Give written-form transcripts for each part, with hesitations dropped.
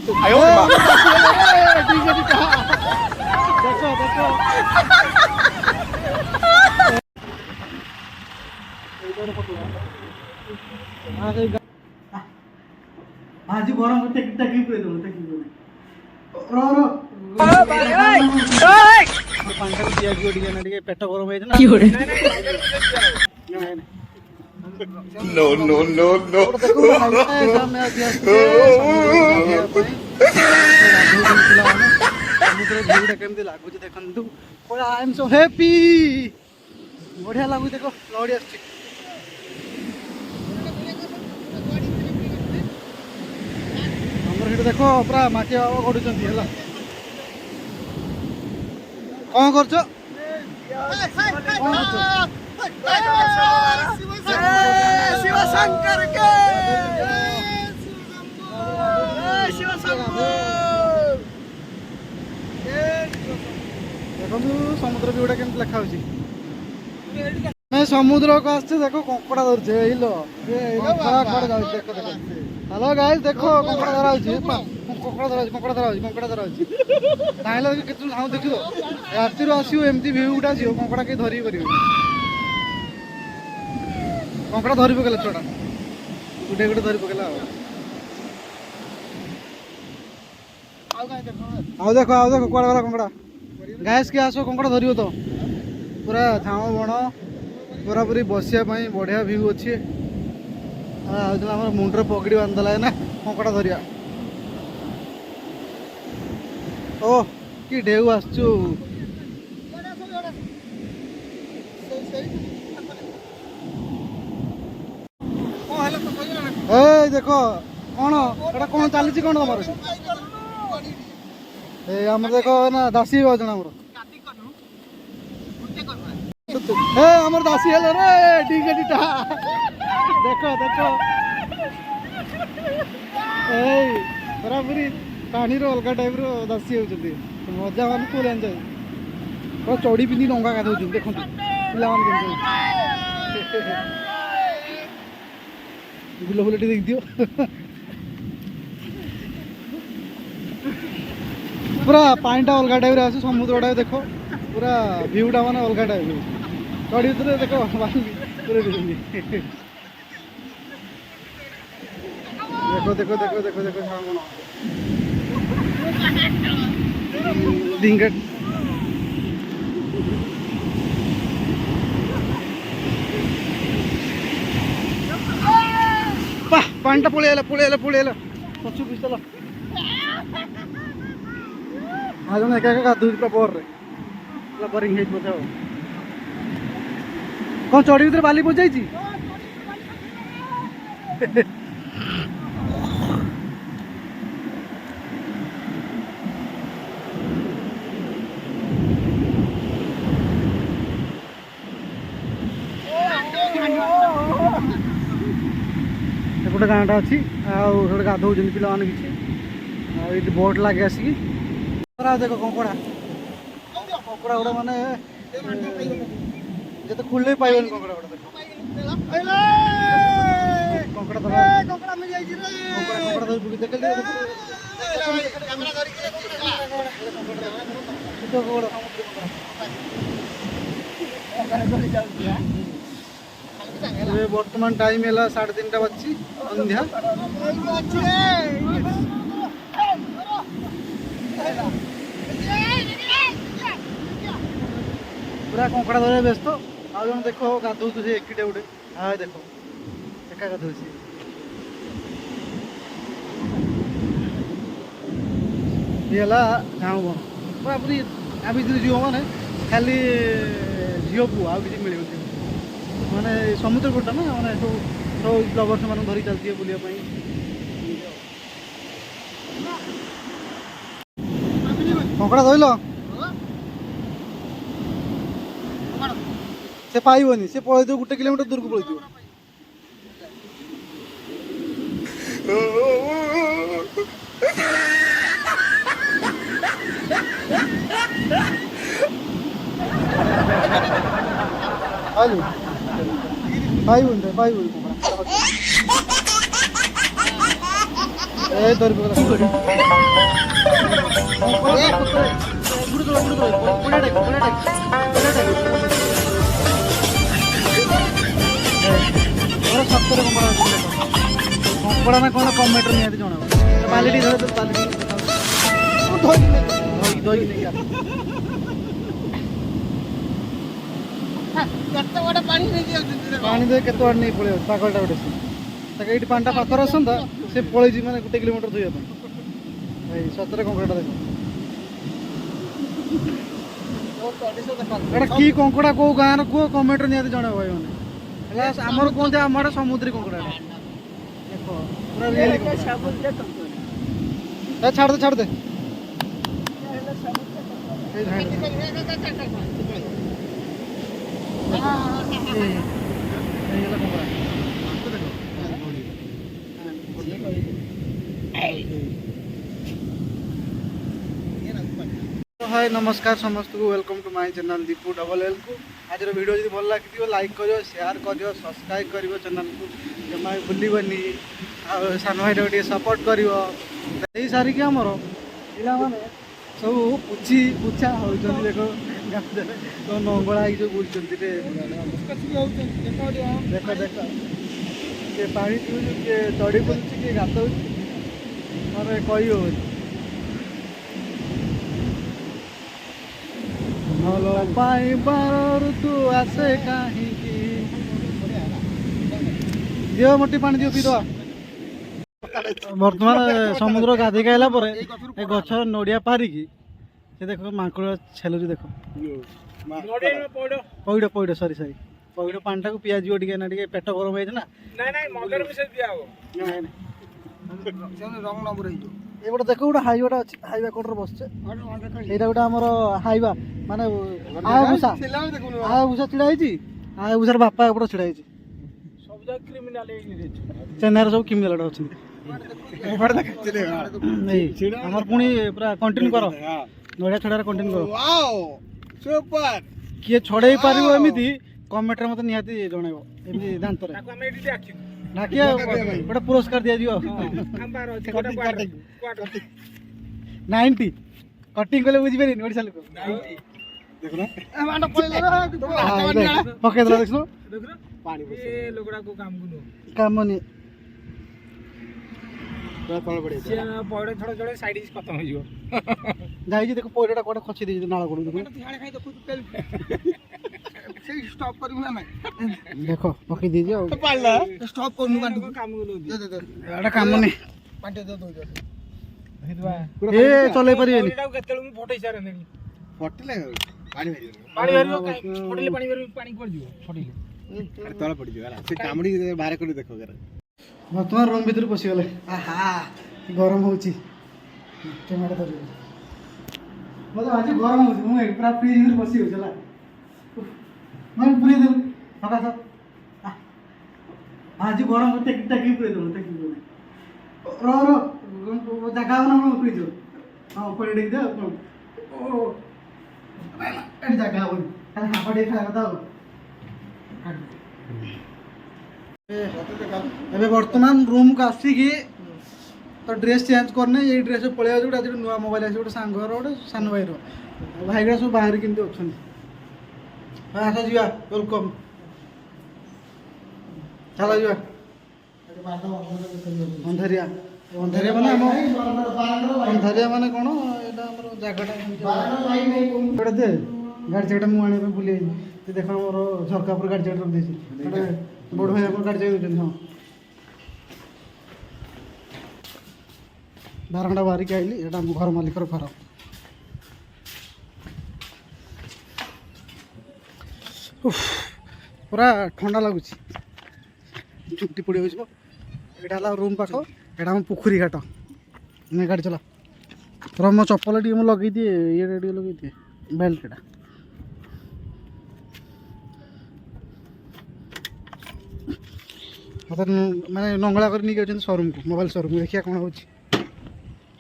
देखो देखो आज गरम टेकी पुरे दो टेकी रो रो पांच दिया टिके ना टिके पेट गरम होई ना No, no, no, no. समुद्र केमती लगुच देखु आई एम सो हैप्पी बढ़िया लगुच देख लहड़ी आस देख पूरा माटी बाबा गढ़ुंट है कौन कर शिवशंकर के देखो समुद्र भी केमती लिखा मैं समुद्र को आस देखो कंकड़ा धरछे हेलो गाइस देखो कंकड़ा धरा कंकड़ा धरा नाइला केत देख राति आसो एमती भ्यू गुटा आसो कंकड़ा कहीं धरी पारे कंकड़ा धरी पकेला छुआ गुटे गुटे धरी पकेला आओ देखो कौन गला कंकड़ा गैस के आसो कंकड़ा धर तो पूरा झाँव बण पूरा पूरी बसिया बढ़िया भ्यू अच्छे मुंडर पगड़ी बांधला है ना कंकड़ा धरिया ओ कि ढेउ आसचु ए देखो कौन एटा कौन चली कौन तुम ए आमर देखो ना दासी बाजना आमर ए आमर दासी हेले रे डीगे डीटा देखो देखो ए पूरा पूरी पानी रो अलग टाइप रो दासी होचंती मजा मान फुल एंजॉय पूरा चौड़ी पिंदी डंगा गाधौ देखो पिला मान केमती बुला बुला देख दियो पूरा पानीटा अलग टाइप आस समुद्रटा देखो पूरा भ्यूटा माने अलग टाइप चढ़ी उतरे देखो पूरे देखो देखो देखो देखो देखो डिंगट पानीटा पळेला पचु पिस्तल आज एक एक गाधुची बोर रे बोरिंग है बोधे कौन चढ़ी भीतर बाली पहुंच जाइए गोटे गाँटा अच्छी आटे गाधौ पिला मैंने किसी बोट लगे आसिकी देख कंकड़ा कंकड़ा गुड़ा माने जिते खुले पाइबन कंकड़ा गुड़ा देख कंकड़ा धर कंकड़ा मिल जाई रे कंकड़ा धर बुकी देख ले बर्तमान टाइम है 3:30 बजी संध्या पूरा कंकड़ा धरे व्यस्त आज जन देख गाधौ से एकिटे गोटे हाँ देख एका गाधौ ये झाँव बन पूरा पूरी आ भर झील मैंने खाली झील पु आ कि मिल माने समुद्र कूटा ना मैंने सब सब लवर्स मान धरी चलती बुलाया कंकड़ा धरल से पाइबनी से पलि गोटे किलोमीटर दूर को पलि पाइबनी कंकड़ा ଏ ଧରି ପକେଇଲା କି କରି ଗୁଡ ଦଳ ବଢିଆ ଟାଇପ ସତରେ କଙ୍କଡ଼ା ନା କ'ଣ କମେଣ୍ଟରେ ନିହାତି ଜଣାବ ବାଲିଟି ଧର ବାଲିଟି ଧୋଇକି ନେଇକି ପାଣି ଦେଇ କେତେ ବାଟ ନେଇ ପଳେଇ ପାଗଳଟା ଗୋଟେ ତାকে ଏଇଠି ପାଣିଟା ପାଖରେ ଆସନ୍ତା ସେ ପଳେଇଛି ମାନେ 1 କିଲୋମିଟର ଧୋଇବା ପାଇଁ ଭାଇ ସତରେ କଙ୍କଡ଼ାଟା ଦେଖ ଏଇଟା କି କଙ୍କଡ଼ା କୋଉ ଗାଁର କୁହ କମେଣ୍ଟରେ ନିହାତି ଜଣାବ ଭାଇ ମାନେ ହେଲା ଆମର କୁହନ୍ତି ଆମ ଆଡ଼େ ସମୁଦ୍ରୀ କଙ୍କଡ଼ାଟା ଦେଖ ପୁରା ରିଏଲି ଛାଡ଼ ଦେ हाय नमस्कार समस्त को welcome to my channel Deepu double L को आज वीडियो जी भल लगी लाइक करियो शेयर करियो सब्सक्राइब करियो चैनल को जमा भूलबनी सान भाई टे सपोर्ट करियो यही सारिक आमर पिला माने सब पुछी पुछा होइछन देखो गाते तो नंगळा जो बुलछन देखो देखो के पानी पिउ के चढ़ी बुलछि के गात माने कहि हो भलो पाइबार ऋतु आसे काहींकि दियो मोटी पानी दियो पीदो बर्तमान समुद्र गाधी खाइला पर ए गछ नड़िया पारिकी से देखो मांकुड़ छेलुरी देखो पइड पइड सॉरी सॉरी पइड पानी को पिया जीव टिके ना टिके पेट गरम होई ना नहीं नहीं मगर मिसे दिया हो नहीं सेने रंग नंबर हे जो ए बड देखो उडा हाईवाटा अछि हाईवा कोटर बसছে एटा उडा हमर हाईवा माने आया भूसा छिड़ा ହେଇଛି आया भूसार बापा ऊपर छिड़ा ହେଇଛି सब जगह क्रिमिनल हे रे चेन्नईर सब क्रिमिनल अछंती हमर पुणी पूरा कंटिन्यू करो नड़िया छड़ार कंटिन्यू करो वाओ सुपर किए छड़े पारिबो एमिति कमेंट रे मते निहाती जणाइबो एमिति दांत रे ताको हम एडी देखि डाकिया गोटे पुरस्कार दिया दियो हम बार अछि कोटा क्वार्टर 90 कटिंग कले बुझि पेरिन ओडिसा लोक 90 देखो ना ए मांडा पळेला पके दला देखो देखो पानी ए लोगडा को काम गुनो काम नि पूरा तळ पड़े से पौड़े थोड़ा थोड़ा साइड इस खत्म हो जिवो जाई जी देखो पोइडा कोटे खछि दे नाळ कोड देखो तिहाड़े खाई तो खुद तेल से स्टॉप करू ना मैं देखो पके दीजिए और पाला स्टॉप करनु कांटू काम गुनो दे दे एटा काम नि पांटे दे दो ए चले परिबेनी एटा केतेल मु फोटो सारे नेनी फटिले पानी पानी भरियो फोटले पानी भरियो पानी पड़ जिवो फोटले अरे तळ पड़ी जाला से कामड़ी बाहर कर देखो जरा वर्तमान रूम भीतर पसी गले आहा गरम होची कैमरा धरि मतलब आज गरम होची मु पूरा फ्रीज भीतर पसी हो चला मैं पूरी दे हका सब आज गरम होते टकी पूरी दो टकी रो रो जगह ना हम फ्रीज हां पड़ी देख दे ओ एट जगह हो खाली हापड़े खाया था एबे वर्तमान रूम को आसिकी तो ड्रेस चेंज करने ये ड्रेस पड़े गोटे आज नुआ मोबाइल आस गोटे सांग गोटे सान भाई भाईगुड़ा सब बाहर केमती अच्छा आस जा वेलकम चल जा अंधारिया अंधारिया माने अंधारिया माने कौन यहाँ जगटा दे गाड़ी चेकटा मुझे आने बुले देख मोर झरका पर गाड़ी चेक रख देती बड़ भाई आप गाड़ी चेक देते हाँ बारंटा बाहरिक आइली यहाँ घर मालिकर घर पूरा ठंडा लगुच चुट्टी पड़ी हो यहाँ रूम पाख यहाँ हम पोखरी घाट नहीं गाड़ी चला तो मो चप्पल टी लगे दिए ये लगे दिए बेल्ट एटा मतलब मैंने नंगला कर नहीं शोरूम को मोबाइल शोरूम को देखिए कौन हो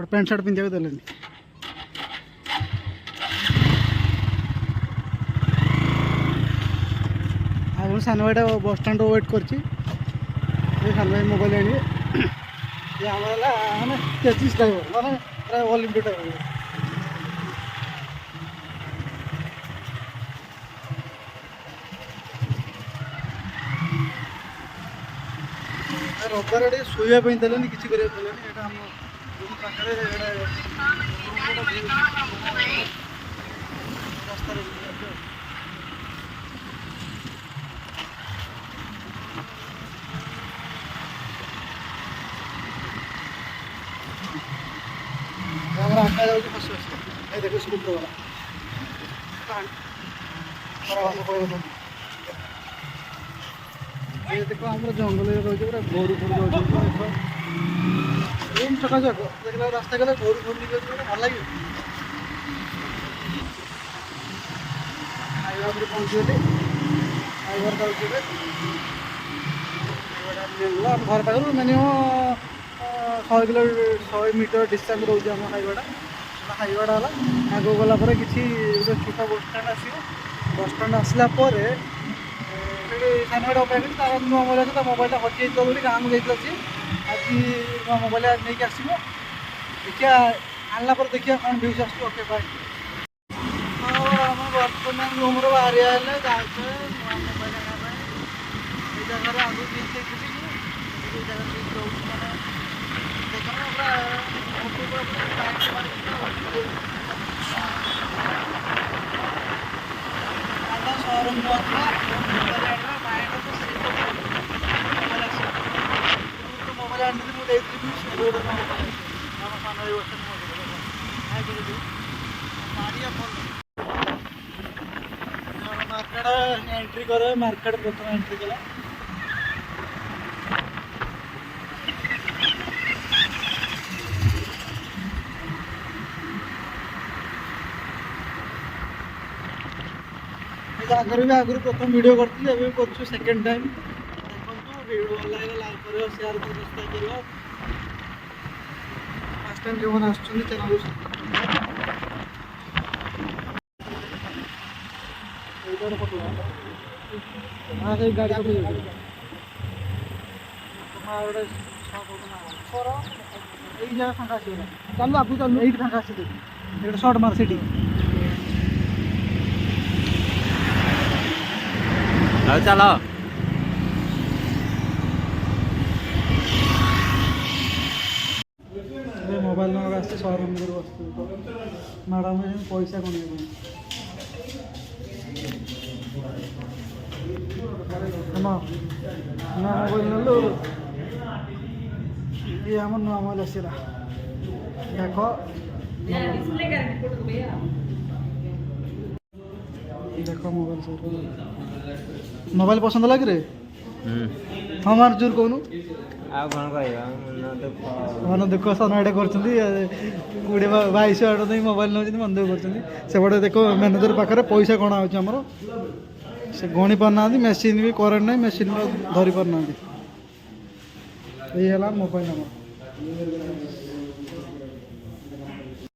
पैंट सार्ट पिंधा देले सान भाईटा बस स्टाण्ड वेट कर सान भाई मोबाइल आने ये हमारा मैंने 33 ड्राइवर मैंने प्राय ऑल इंडिया ड्राइवर ରବିବାର ଟିକେ ଶୋଇବା ପାଇଁ ଦେଲେନି କିଛି କରିବାକୁ ଦେଲେନି ଏଇଟା ଆମ ରୁମ୍ ପାଖରେ ରାସ୍ତାରେ ଆମର ଆକା ଯାଉଛି ଫସି ଫସି ଏ ଦେଖ ସ୍କୁଟର ବାଲା ये देखो हम जंगल रही पूरा घोरू फोड़ जाऊँ देख सकाश देख रास्ता गला घोरू फोड़ निकल भल लगे खाइबा पहुँचगली खाइबार जाऊँगे घर पाखु मिनिमम 100 मीटर डिस्टेंस रोचे आम खाइबाटा खाइबाटा है आगे गलापर कि छोट बसस्टाण आसो बसस्टाण आसला सानगढ़ अपेक्षा तार नुआ मोबाइल अच्छे मोबाइल हजि बोली गाँव को जाइए सी आज नुआ मोबाइल नहीं आसो देखिए आनला देखिए कौन भ्यूज आस ओके बाय आम बर्तमान रूम बाहर जाऊे नुआ मोबाइल आना ये जगह आगे शोरूम मोबाइल आनी मुझे मार्केट एंट्री करे मार्केट प्रथम एंट्री कला आगुरी भी आगुरी प्रथम वीडियो करती है कर सेकेंड टाइम देखो वीडियो भल लगे लाइक कर शेयर कर सब्सक्राइब कर फर्स्ट टाइम जो मैंने आसुँच चैनल हाँ से गाड़ी को जगह फाँका चलो आपको चलो ये फाँका ये सर्ट मार से चलो मोबाइल नंबर आस शोरूम मैडम पैसा कौन नुआ मोबाइल नलु ये आम नुआ मोबाइल आसला देख देख मोबाइल मोबाइल पसंद लगे रे हाँ मार जोर कहूँ मन दुख सनआडे कर 20-22 नहीं मोबाइल नौ मन दुख करपटे देख मैनेजर पाखे पैसा गणा होमर से गणी पारना मेसीन भी करेन्ट ना मेसीन धरी पारना ये मोबाइल नंबर